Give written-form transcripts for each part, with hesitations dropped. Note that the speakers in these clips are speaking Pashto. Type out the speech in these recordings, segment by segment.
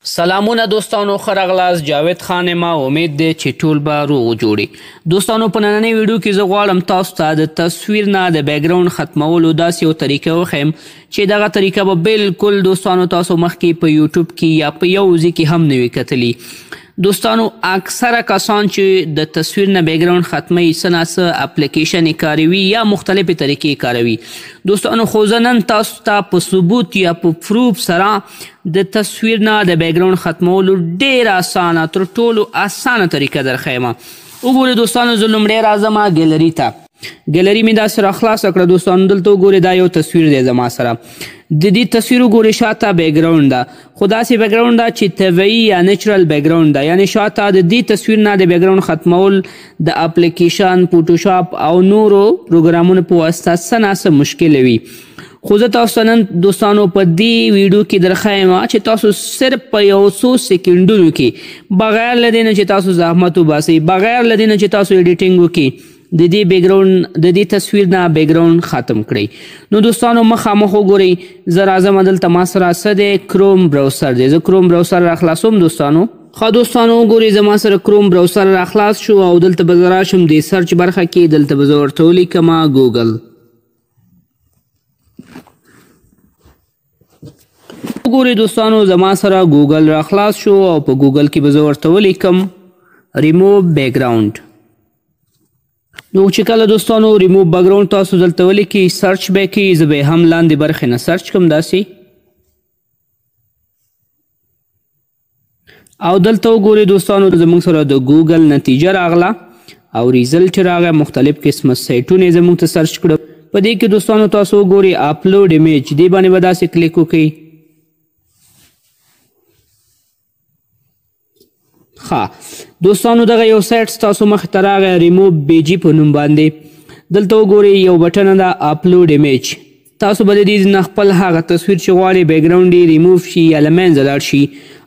سلامونه دوستانو ښه راغلاست. جاوید خان ما امید دی چې ټول به روغ جوړي. دوستانو په نننۍ ویډیو کې زه غواړم تاسو ته د تصویر نه د بیکګراوند ختمولو داسې یو طریقه وښیم چې دغه طریقه به بالکل دوستانو تاسو مخکې په یوټیوب کې یا په یو ځای کې هم نه وي کتلي. دوستانو اکثره کسان چې د تصویر نه بیکګراوند ختموي څه نه څه اپلیکیشنې کاروي یا مختلفې طریقې کاروي. دوستانو خو زه نن تاسو ته په ثبوت یا په پروف سره د تصویر نه د بیکګراوند ختمولو ډېره اسانه تر ټولو اسانه طریقه درښیم. وګورئ دوستانو زه لومړی راځم ګیلري ته. ګیلري مې داسې راخلاصه کړه. دوستانو دلته وګورئ دا یو تصویر دی زما سره. د دې تصویر وګورئ شاته بیکګراوند ده، خو داسې بیکګراوند ده چې طبیعي یا نیچرل بیکګراوند ده، یعنې شاته د دې تصویر نه د بیکګراوند ختمول د اپلیکیشن فوټوشاپ او نورو پروګرامونو په واسطه څه نه څه مشکله وي. خو زه تاسو نن دوستانو په دې ویډیو کې درښیم چې تاسو صرف په یو څو سیکنډونو کې بغیر له دې نه چې تاسو زحمت وباسئ، بغیر له دې نه چې تاسو ایډیټینګ وکړئ، د دې بیکګراوند د دې تصویر نه بیکګراوند ختم کړئ. نو دوستانو مخامخ وګورئ زه راځم دلته ما سره څه دی کروم براوسر دی. زه کروم براوسر راخلاصوم دوستانو. ښه دوستانو وګورئ زما سره کروم براوسر راخلاص شو او دلته به زه راشم د سرچ برخه کې. دلته به زه ورته ولیکم ګوګل. وګورئ دوستانو زما سره ګوګل راخلاص شو او په ګوګل کې به زه ورته ولیکم ریموو بیکګراوند. نو چې کله دوستانو ریموو بیکګراوند تاسو دلته ولیکئ سرچ به یې کړئ. زه به یې هم لاندې برخې نه سرچ کړم داسې. او دلته وګورئ دوستانو زموږ سره د ګوګل نتیجه راغله او ریزلټ راغی. مختلف قسمه سایټونه یې زموږ ته سرچ کړه. په دې کې دوستانو تاسو وګورئ اپلوډ ایمیج، دې باندې به داسې کلیک وکړئ. دوستانو دغه یو سایټ ستاسو مخې ته راغی ریموو بیجي په نوم باندې. دلته وګورئ یو بټنه ده اپلوډ ایمیج. تاسو به د دې نه خپل هغه تصویر چې غواړئ بیکګراوند یې ریموو شي یا له منځه لاړ شي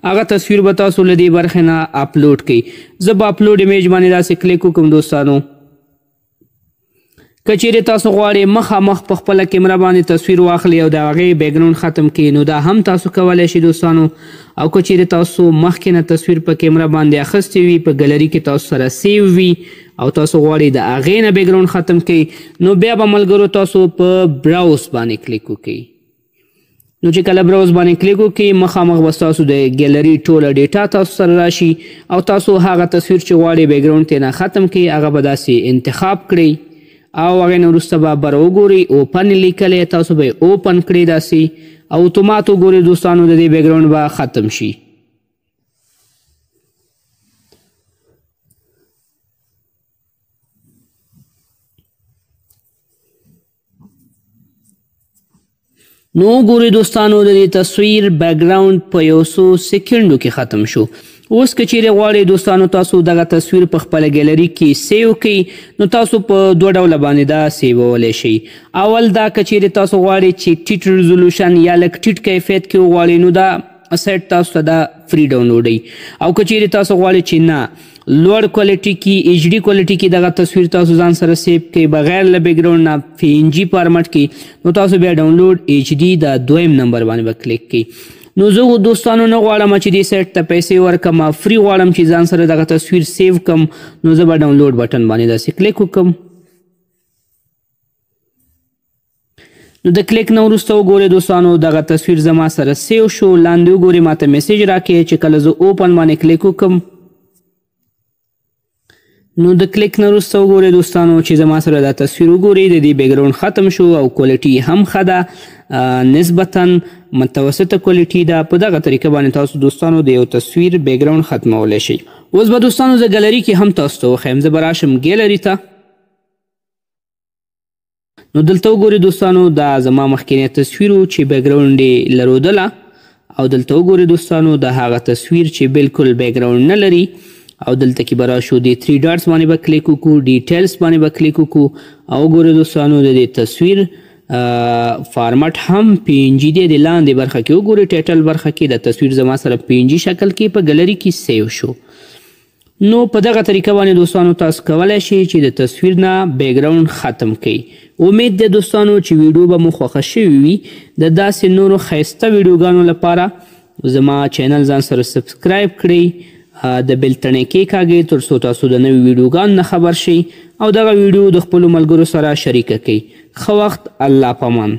هغه تصویر به تاسو له دې برخې نه اپلوډ کړئ. زه به اپلوډ ایمیج باندې داسې کلیک وکړم. دوستانو که چیرې تاسو غواړئ مخامخ په خپله کیمره باندې تصویر واخلئ او د هغې بیکګراوند ختم کړئ نو دا هم تاسو کولی شئ دوستانو. او که چیرې تاسو مخکې نه تصویر په کیمره باندې اخیستی وي په ګلري کې تاسو سره سیو وي او تاسو غواړئ د هغې نه بیکګراوند ختم کړئ نو بیا به ملګرو تاسو په براوز باندې کلیک وکړئ. نو چې کله براوز باندې کلیک وکړئ مخامخ به ستاسو د ګیلري ټوله ډیټا تاسو سره راشي او تاسو هغه تصویر چې غواړئ بیکګراوند ترې نه ختم کړئ هغه به داسې انتخاب کړئ او هغې نه وروسته به بر وګورئ اوپن لیکلی تاسو به یې اوپن کړئ داسې او اتومات وګورئ دوستانو د دې بیکګراوند به ختم شي. نو وګورئ دوستانو د دې تصویر بیکګراوند په یو څو سیکنډو کې ختم شو. اوس که چیرې غواړئ دوستانو تاسو دغه تصویر په خپله ګیلري کې سیو کړئ نو تاسو په دوه ډوله باندې دا سیوولی شئ. اول دا که چیرې تاسو غواړئ چې ټیټ ریزولوشن یا لږ ټیټ کیفیت کې وغواړئ نو دا سیټ تاسو ته دا فری ډاونلوډوئ. او که چیرې تاسو غواړئ چې نه لوړ کوالټي کې ایچ ډي کوالټي کې دغه تصویر تاسو ځان سره سیو کړئ بغیر له بیکګراوند نه په ان جي فارمټ کې نو تاسو بیا ډاونلوډ ایچ ډي د دویم نمبر باندې به کلیک کړئ. نو زه دوستانو نه غواړم چې دې سیټ ته پیسې ورکړم، فری غواړم چې ځان سره دغه تصویر سیو کړم نو زه به ډاونلوډ بټن باندې داسې کلیک وکړم. نو د کلیک نه وروسته وګورئ دوستانو دغه تصویر زما سره سیو شو. لاندې وګورئ ماته میسیج راکړي چې کله زه اوپن باندې کلیک وکړم نو د کلیک نه وروسته وګورئ دوستانو چې زما سره دا تصویر وګورئ د دې بیکګراوند ختم شو او کوالټي هم ښه ده، نسبتا متوسطه کوالټي ده. په دغه طریقه باندې تاسو دوستانو د یو تصویر بیکګراوند ختمولی شئ. اوس به دوستانو زه ګیلري کې هم تاسو ته وښیم. زه به راشم ګیلري ته. نو دلته وګورئ دوستانو دا زما مخکینی تصویر و چې بیکګراوند یې لرودله او دلته وګورئ دوستانو د هغه تصویر چې بالکل بیکګراوند نه لري او دلته کې به راشو د 3 ډاټس باندې به کلیک وکړو، ډیټیلز باندې به کلیک وکړو او وګورئ دوستانو د دې تصویر فارمټ هم پی ان جي دی. د لاندې برخه کې وګورئ ټایټل برخه کې د تصویر زما سره پی ان جي شکل کې په ګلري کې سیو شو. نو په دغه طریقه باندې دوستانو تاسو کولی شئ چې د تصویر نه بیکګراوند ختم کړئ. امید ده دوستانو چې ویډیو به مو خوښه شوې وي. د داسې نورو ښایسته ویډیوګانو لپاره زما چینل ځان سره سبسکرایب کړئ، د بیل تڼۍ کېکاږئ تر څو تاسو د نوي ویډیوګانو نه خبر شئ او دغه ویډیو د خپلو ملګرو سره شریکه کړئ. ښه وخت، الله پامان.